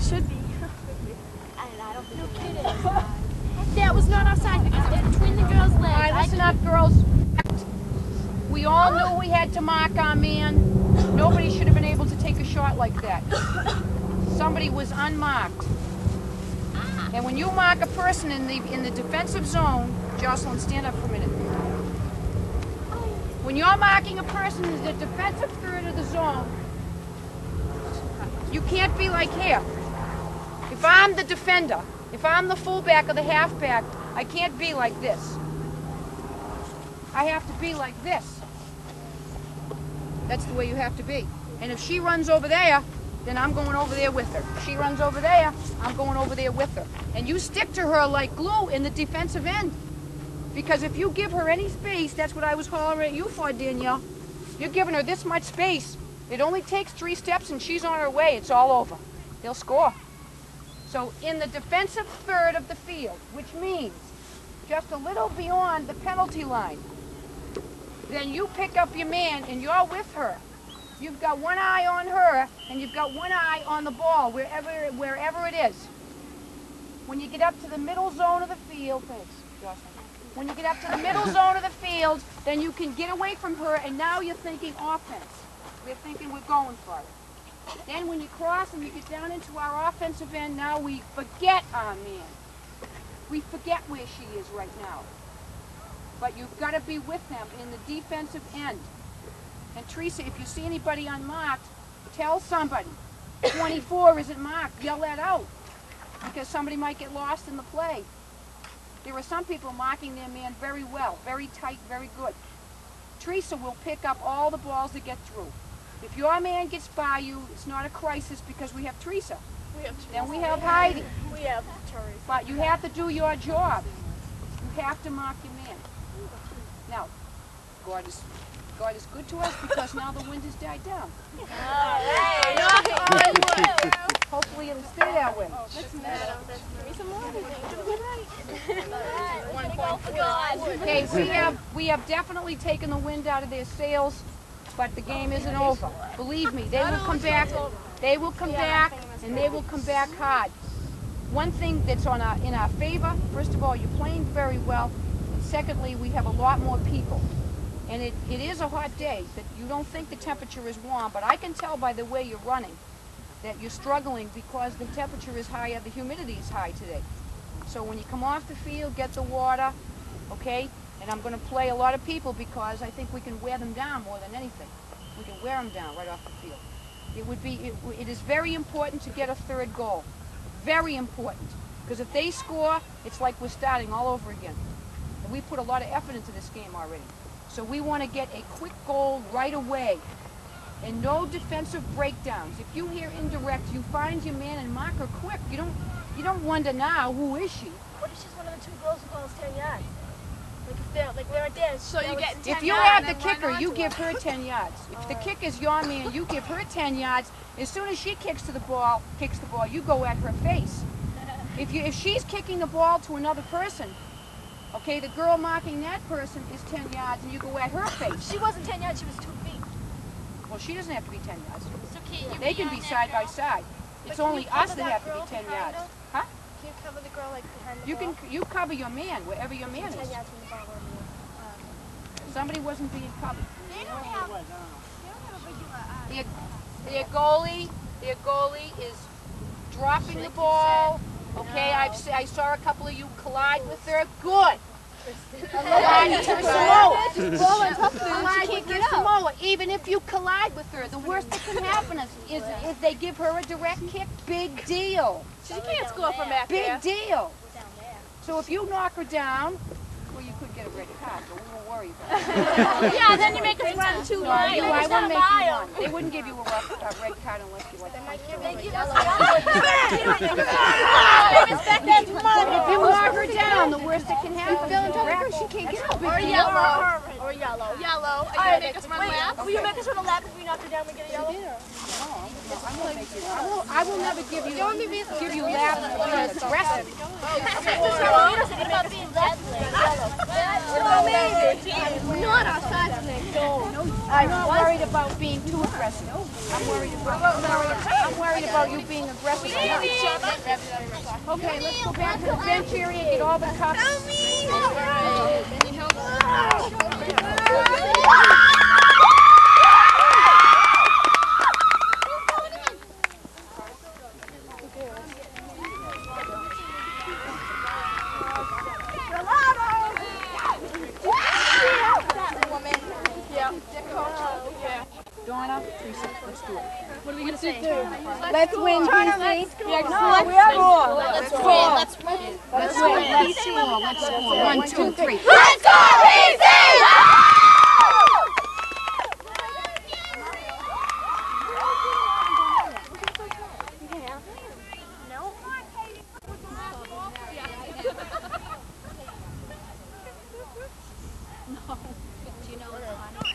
should be. I don't think no kidding. That was not offside because it was between the girls' legs. All right, listen up, girls. We all knew we had to mark our man. Nobody should have been able to take a shot like that. Somebody was unmarked. And when you mark a person in the defensive zone, Jocelyn, stand up for a minute. When you're marking a person in the defensive third of the zone, you can't be like here. If I'm the defender, if I'm the fullback or the halfback, I can't be like this. I have to be like this. That's the way you have to be. And if she runs over there, then I'm going over there with her. If she runs over there, I'm going over there with her. And you stick to her like glue in the defensive end. Because if you give her any space, that's what I was hollering at you for, Danielle. You're giving her this much space. It only takes 3 steps and she's on her way. It's all over. They'll score. So in the defensive third of the field, which means just a little beyond the penalty line, then you pick up your man and you're with her. You've got one eye on her and you've got one eye on the ball, wherever it is. When you get up to the middle zone of the field, thanks, Jocelyn. When you get up to the middle zone of the field, then you can get away from her and now you're thinking offense. We're thinking we're going for it. Then when you cross and you get down into our offensive end, now we forget our man. We forget where she is right now. But you've got to be with them in the defensive end. And Teresa, if you see anybody unmarked, tell somebody. 24 isn't marked. Yell that out. Because somebody might get lost in the play. There are some people marking their man very well, very tight, very good. Teresa will pick up all the balls that get through. If your man gets by you, it's not a crisis because we have Teresa. Then we have Heidi. We have Teresa. But you have to do your job. You have to mark your man. Now, God is good to us because now the wind has died down. Hopefully it'll stay that way. Okay, we have definitely taken the wind out of their sails, but the game isn't over. Believe me, they will come back. They will come back, and they will come back hard. One thing that's in our favor, first of all, you're playing very well. And secondly, we have a lot more people. And it is a hot day. That you don't think the temperature is warm, but I can tell by the way you're running that you're struggling because the temperature is higher, the humidity is high today. So when you come off the field, get the water, okay? And I'm going to play a lot of people because I think we can wear them down more than anything. We can wear them down right off the field. It is very important to get a third goal. Very important. Because if they score, it's like we're starting all over again. And we put a lot of effort into this game already. So we want to get a quick goal right away. And no defensive breakdowns. If you hear indirect, you find your man and mark her quick. You don't wonder now, who is she? What if she's one of the 2 girls who goes 10 yards? Like they're right there. So you're getting 10 yards. If you have the kicker, you give her 10 yards. If the kick is your man, you give her 10 yards. As soon as she kicks the ball, you go at her face. If she's kicking the ball to another person, okay, the girl marking that person is 10 yards, and you go at her face. She wasn't 10 yards, she was 2 feet. Well, she doesn't have to be 10 yards. So they can be side by side. It's only us that have to be 10 yards. Huh? Can you cover the girl like behind the ball? You cover your man, wherever your man is. 10 yards from the ball. Somebody wasn't being covered. They don't have a regular Their goalie is dropping the ball. Okay, I saw a couple of you collide with her. Good. Even if you collide with her, the worst that can happen is if they give her a direct kick. Big deal. She can't score from back there. Big deal. So if you knock her down, well, you could get a red card, but we won't worry about it. Yeah, then you make us run 2 miles. I wouldn't make you one. They wouldn't give you a red card unless you like. They give us If you knock her down, the worst that can happen is she can't get up. Or yellow. Or yellow. Yellow. Are you going to make us run laps? Will you make us run a lap if we knock her down and we get a yellow? I will never give you laps for aggressive. You don't say about being red, yellow. Not outside today. I'm not worried about being too aggressive. I'm worried about you being aggressive. Okay, let's go back to the bench area and get all the cups. Donna, Teresa, let's do it. What are we gonna say? Let's win, DC. No, we have more. Let's win. Let's win. Let's win. Let's score. Let's score. 1, 2, 3. Let's go, PC! Do you know what's funny?